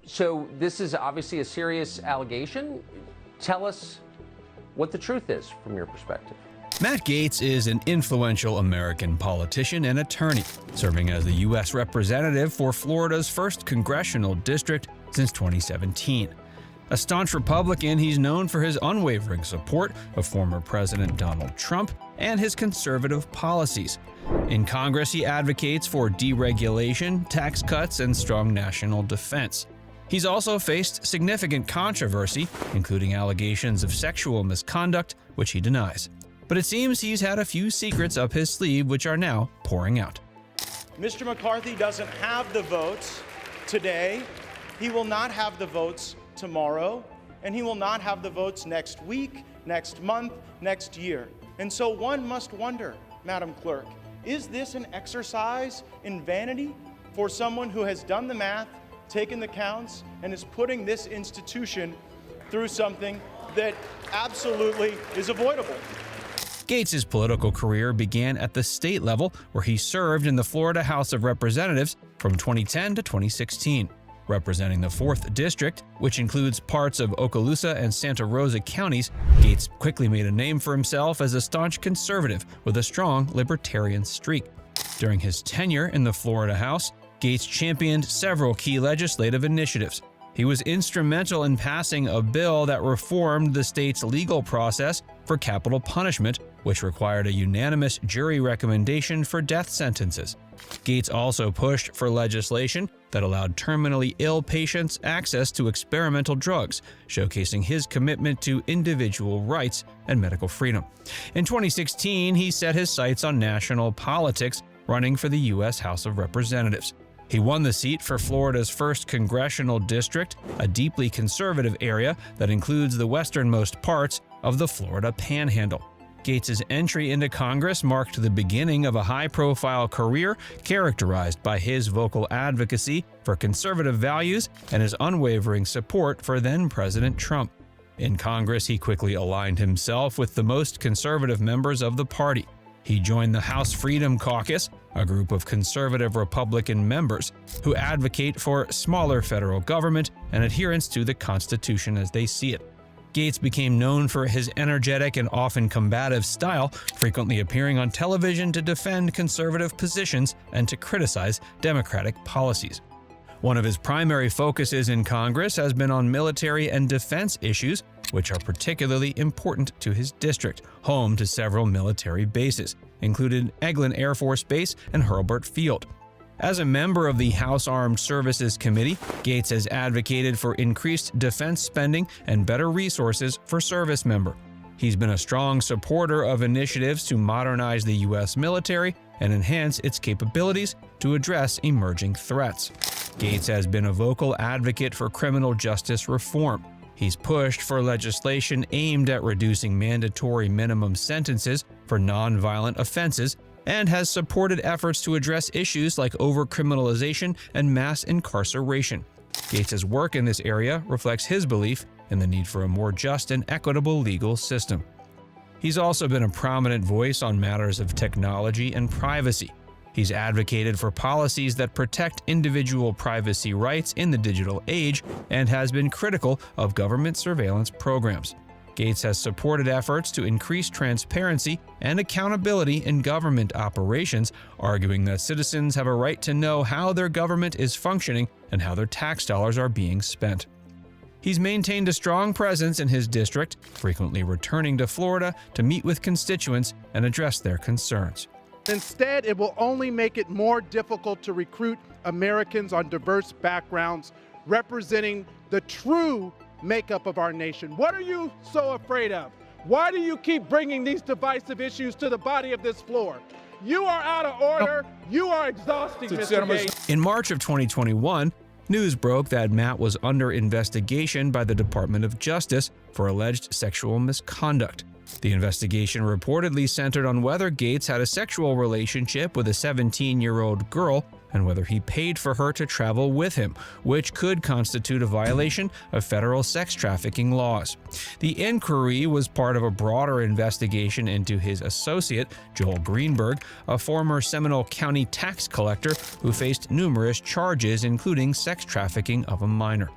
So this is obviously a serious allegation. Tell us what the truth is from your perspective. Matt Gaetz is an influential American politician and attorney, serving as the U.S. representative for Florida's 1st congressional district since 2017. A staunch Republican, he's known for his unwavering support of former President Donald Trump and his conservative policies. In Congress, he advocates for deregulation, tax cuts, and strong national defense. He's also faced significant controversy, including allegations of sexual misconduct, which he denies. But it seems he's had a few secrets up his sleeve which are now pouring out. Mr. McCarthy doesn't have the votes today. He will not have the votes tomorrow, and he will not have the votes next week, next month, next year. And so one must wonder, Madam Clerk, is this an exercise in vanity for someone who has done the math, taken the counts, and is putting this institution through something that absolutely is avoidable? Gaetz' political career began at the state level, where he served in the Florida House of Representatives from 2010 to 2016. Representing the 4th District, which includes parts of Okaloosa and Santa Rosa counties, Gaetz quickly made a name for himself as a staunch conservative with a strong libertarian streak. During his tenure in the Florida House, Gaetz championed several key legislative initiatives. He was instrumental in passing a bill that reformed the state's legal process for capital punishment, which required a unanimous jury recommendation for death sentences. Gaetz also pushed for legislation that allowed terminally ill patients access to experimental drugs, showcasing his commitment to individual rights and medical freedom. In 2016, he set his sights on national politics, running for the U.S. House of Representatives. He won the seat for Florida's 1st congressional district, a deeply conservative area that includes the westernmost parts of the Florida Panhandle. Gaetz' entry into Congress marked the beginning of a high-profile career characterized by his vocal advocacy for conservative values and his unwavering support for then-President Trump. In Congress, he quickly aligned himself with the most conservative members of the party. He joined the House Freedom Caucus, a group of conservative Republican members who advocate for smaller federal government and adherence to the Constitution as they see it. Gaetz became known for his energetic and often combative style, frequently appearing on television to defend conservative positions and to criticize Democratic policies. One of his primary focuses in Congress has been on military and defense issues, which are particularly important to his district, home to several military bases, including Eglin Air Force Base and Hurlburt Field. As a member of the House Armed Services Committee, Gaetz has advocated for increased defense spending and better resources for service members. He's been a strong supporter of initiatives to modernize the U.S. military and enhance its capabilities to address emerging threats. Gaetz has been a vocal advocate for criminal justice reform. He's pushed for legislation aimed at reducing mandatory minimum sentences for nonviolent offenses and has supported efforts to address issues like overcriminalization and mass incarceration. Gaetz' work in this area reflects his belief in the need for a more just and equitable legal system. He's also been a prominent voice on matters of technology and privacy. He's advocated for policies that protect individual privacy rights in the digital age and has been critical of government surveillance programs. Gaetz has supported efforts to increase transparency and accountability in government operations, arguing that citizens have a right to know how their government is functioning and how their tax dollars are being spent. He's maintained a strong presence in his district, frequently returning to Florida to meet with constituents and address their concerns. Instead, it will only make it more difficult to recruit Americans on diverse backgrounds, representing the true makeup of our nation. What are you so afraid of? Why do you keep bringing these divisive issues to the body of this floor? You are out of order. You are exhausting, Mr. Gaetz. In March of 2021, news broke that Matt was under investigation by the Department of Justice for alleged sexual misconduct. The investigation reportedly centered on whether Gaetz had a sexual relationship with a 17-year-old girl and whether he paid for her to travel with him, which could constitute a violation of federal sex trafficking laws. The inquiry was part of a broader investigation into his associate, Joel Greenberg, a former Seminole County tax collector who faced numerous charges, including sex trafficking of a minor.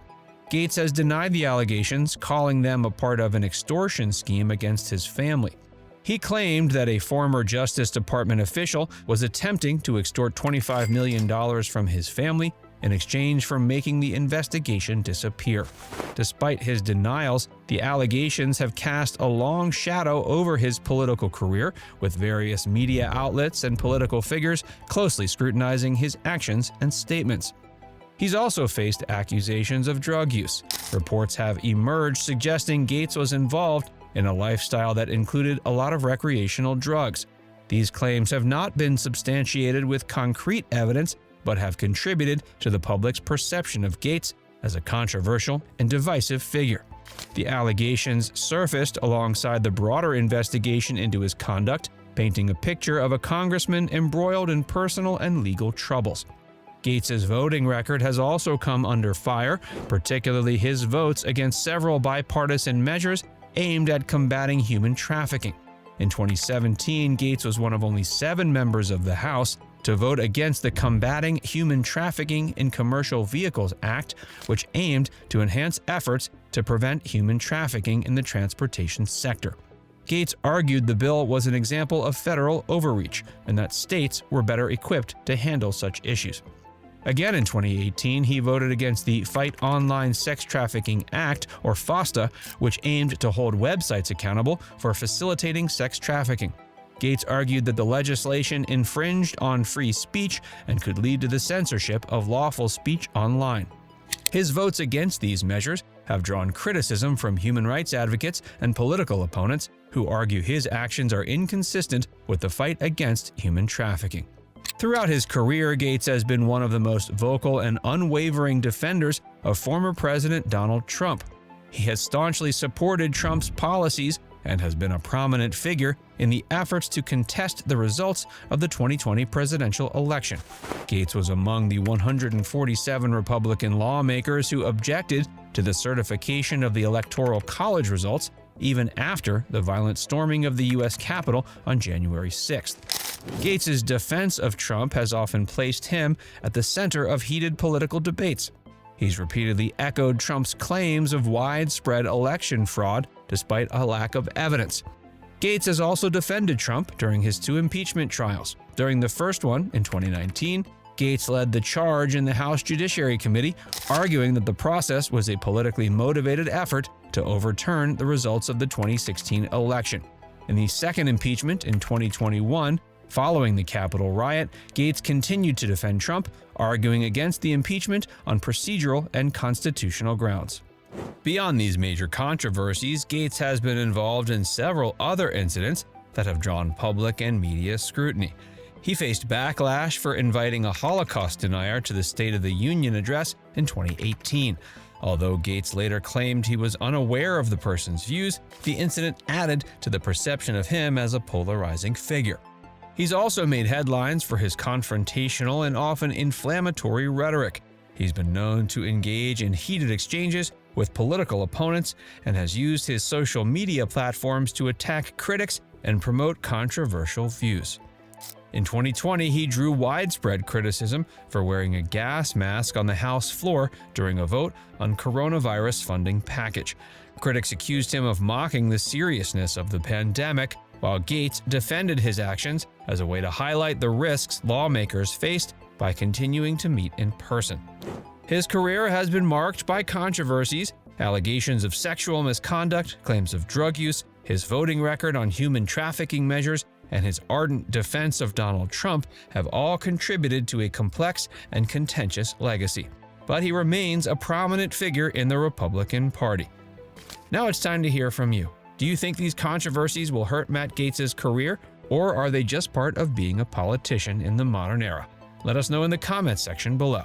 Gaetz has denied the allegations, calling them a part of an extortion scheme against his family. He claimed that a former Justice Department official was attempting to extort $25 million from his family in exchange for making the investigation disappear. Despite his denials, the allegations have cast a long shadow over his political career, with various media outlets and political figures closely scrutinizing his actions and statements. He's also faced accusations of drug use. Reports have emerged suggesting Gaetz was involved in a lifestyle that included a lot of recreational drugs. These claims have not been substantiated with concrete evidence, but have contributed to the public's perception of Gaetz as a controversial and divisive figure. The allegations surfaced alongside the broader investigation into his conduct, painting a picture of a congressman embroiled in personal and legal troubles. Gaetz's voting record has also come under fire, particularly his votes against several bipartisan measures aimed at combating human trafficking. In 2017, Gaetz was one of only 7 members of the House to vote against the Combating Human Trafficking in Commercial Vehicles Act, which aimed to enhance efforts to prevent human trafficking in the transportation sector. Gaetz argued the bill was an example of federal overreach and that states were better equipped to handle such issues. Again in 2018, he voted against the Fight Online Sex Trafficking Act, or FOSTA, which aimed to hold websites accountable for facilitating sex trafficking. Gaetz argued that the legislation infringed on free speech and could lead to the censorship of lawful speech online. His votes against these measures have drawn criticism from human rights advocates and political opponents who argue his actions are inconsistent with the fight against human trafficking. Throughout his career, Gaetz has been one of the most vocal and unwavering defenders of former President Donald Trump. He has staunchly supported Trump's policies and has been a prominent figure in the efforts to contest the results of the 2020 presidential election. Gaetz was among the 147 Republican lawmakers who objected to the certification of the Electoral College results, even after the violent storming of the U.S. Capitol on January 6th. Gaetz's defense of Trump has often placed him at the center of heated political debates. He's repeatedly echoed Trump's claims of widespread election fraud despite a lack of evidence. Gaetz has also defended Trump during his 2 impeachment trials. During the first one, in 2019, Gaetz led the charge in the House Judiciary Committee, arguing that the process was a politically motivated effort to overturn the results of the 2016 election. In the second impeachment in 2021, following the Capitol riot, Gaetz continued to defend Trump, arguing against the impeachment on procedural and constitutional grounds. Beyond these major controversies, Gaetz has been involved in several other incidents that have drawn public and media scrutiny. He faced backlash for inviting a Holocaust denier to the State of the Union address in 2018. Although Gaetz later claimed he was unaware of the person's views, the incident added to the perception of him as a polarizing figure. He's also made headlines for his confrontational and often inflammatory rhetoric. He's been known to engage in heated exchanges with political opponents and has used his social media platforms to attack critics and promote controversial views. In 2020, he drew widespread criticism for wearing a gas mask on the House floor during a vote on coronavirus funding package. Critics accused him of mocking the seriousness of the pandemic, while Gaetz defended his actions as a way to highlight the risks lawmakers faced by continuing to meet in person. His career has been marked by controversies, allegations of sexual misconduct, claims of drug use, his voting record on human trafficking measures, and his ardent defense of Donald Trump have all contributed to a complex and contentious legacy. But he remains a prominent figure in the Republican Party. Now it's time to hear from you. Do you think these controversies will hurt Matt Gaetz's career, or are they just part of being a politician in the modern era? Let us know in the comments section below.